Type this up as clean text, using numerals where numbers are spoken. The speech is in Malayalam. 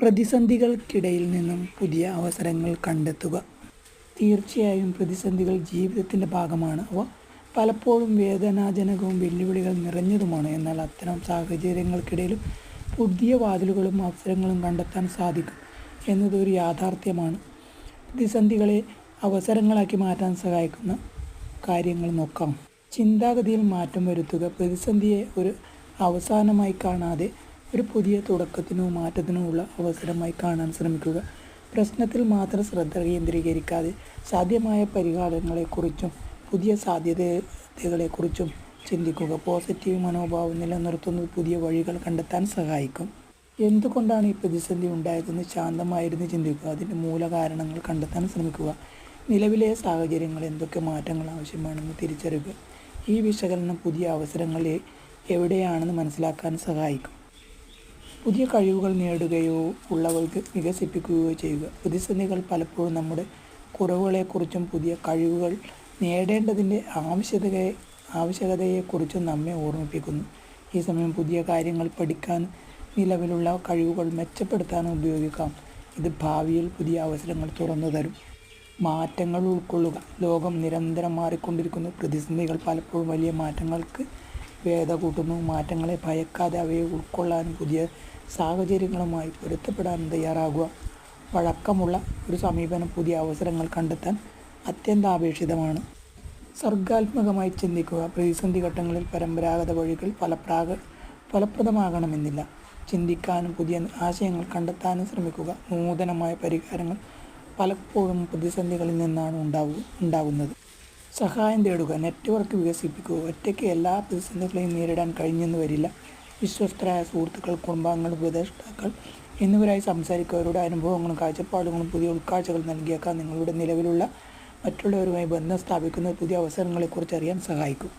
പ്രതിസന്ധികൾക്കിടയിൽ നിന്നും പുതിയ അവസരങ്ങൾ കണ്ടെത്തുക. തീർച്ചയായും പ്രതിസന്ധികൾ ജീവിതത്തിൻ്റെ ഭാഗമാണ്. അവ പലപ്പോഴും വേദനാജനകവും വെല്ലുവിളികൾ നിറഞ്ഞതുമാണ്. എന്നാൽ അത്തരം സാഹചര്യങ്ങൾക്കിടയിലും പുതിയ വാതിലുകളും അവസരങ്ങളും കണ്ടെത്താൻ സാധിക്കും എന്നതൊരു യാഥാർത്ഥ്യമാണ്. പ്രതിസന്ധികളെ അവസരങ്ങളാക്കി മാറ്റാൻ സഹായിക്കുന്ന കാര്യങ്ങൾ നോക്കാം. ചിന്താഗതിയിൽ മാറ്റം വരുത്തുക. പ്രതിസന്ധിയെ ഒരു അവസാനമായി കാണാതെ ഒരു പുതിയ തുടക്കത്തിനോ മാറ്റത്തിനോ ഉള്ള അവസരമായി കാണാൻ ശ്രമിക്കുക. പ്രശ്നത്തിൽ മാത്രം ശ്രദ്ധ കേന്ദ്രീകരിക്കാതെ സാധ്യമായ പരിഹാരങ്ങളെക്കുറിച്ചും പുതിയ സാധ്യതകളെക്കുറിച്ചും ചിന്തിക്കുക. പോസിറ്റീവ് മനോഭാവം നിലനിർത്തുന്നത് പുതിയ വഴികൾ കണ്ടെത്താൻ സഹായിക്കും. എന്തുകൊണ്ടാണ് ഈ പ്രതിസന്ധി ഉണ്ടായതെന്ന് ശാന്തമായിരുന്ന് ചിന്തിക്കുക. അതിൻ്റെ മൂലകാരണങ്ങൾ കണ്ടെത്താൻ ശ്രമിക്കുക. നിലവിലെ സാഹചര്യങ്ങൾ എന്തൊക്കെ മാറ്റങ്ങൾ ആവശ്യമാണെന്ന് തിരിച്ചറിയുക. ഈ വിശകലനം പുതിയ അവസരങ്ങൾ എവിടെയാണെന്ന് മനസ്സിലാക്കാൻ സഹായിക്കും. പുതിയ കഴിവുകൾ നേടുകയോ ഉള്ളവർക്ക് വികസിപ്പിക്കുകയോ ചെയ്യുക. പ്രതിസന്ധികൾ പലപ്പോഴും നമ്മുടെ കുറവുകളെക്കുറിച്ചും പുതിയ കഴിവുകൾ നേടേണ്ടതിൻ്റെ ആവശ്യകതയെക്കുറിച്ചും നമ്മെ ഓർമ്മിപ്പിക്കുന്നു. ഈ സമയം പുതിയ കാര്യങ്ങൾ പഠിക്കാൻ, നിലവിലുള്ള കഴിവുകൾ മെച്ചപ്പെടുത്താനും ഉപയോഗിക്കാം. ഇത് ഭാവിയിൽ പുതിയ അവസരങ്ങൾ തുറന്നു തരും. മാറ്റങ്ങൾ ഉൾക്കൊള്ളുക. ലോകം നിരന്തരം മാറിക്കൊണ്ടിരിക്കുന്നു. പ്രതിസന്ധികൾ പലപ്പോഴും വലിയ മാറ്റങ്ങൾക്ക് വേഗത കൂട്ടുന്നു. മാറ്റങ്ങളെ ഭയക്കാതെ അവയെ ഉൾക്കൊള്ളാനും പുതിയ സാഹചര്യങ്ങളുമായി പൊരുത്തപ്പെടാനും തയ്യാറാകുക. വഴക്കമുള്ള ഒരു സമീപനം പുതിയ അവസരങ്ങൾ കണ്ടെത്താൻ അത്യന്താപേക്ഷിതമാണ്. സർഗാത്മകമായി ചിന്തിക്കുക. പ്രതിസന്ധി ഘട്ടങ്ങളിൽ പരമ്പരാഗത വഴികൾ ഫലപ്രദമാകണമെന്നില്ല. ചിന്തിക്കാനും പുതിയ ആശയങ്ങൾ കണ്ടെത്താനും ശ്രമിക്കുക. നൂതനമായ പരിഹാരങ്ങൾ പലപ്പോഴും പ്രതിസന്ധികളിൽ നിന്നാണ് ഉണ്ടാകുന്നത്. സഹായം തേടുക. നെറ്റ്വർക്ക് വികസിപ്പിക്കുക. ഒറ്റയ്ക്ക് എല്ലാ പ്രതിസന്ധികളെയും നേരിടാൻ കഴിഞ്ഞെന്ന് വരില്ല. വിശ്വസ്തരായ സുഹൃത്തുക്കൾ, കുടുംബാംഗങ്ങൾ, ഉപദേഷ്ടാക്കൾ എന്നിവരായി സംസാരിക്കുക. അവരുടെ അനുഭവങ്ങളും കാഴ്ചപ്പാടുകളും പുതിയ ഉൾക്കാഴ്ചകൾ നൽകിയേക്കാം. നിങ്ങളുടെ നിലവിലുള്ള മറ്റുള്ളവരുമായി ബന്ധം സ്ഥാപിക്കുന്നത് പുതിയ അവസരങ്ങളെക്കുറിച്ച് അറിയാൻ സഹായിക്കും.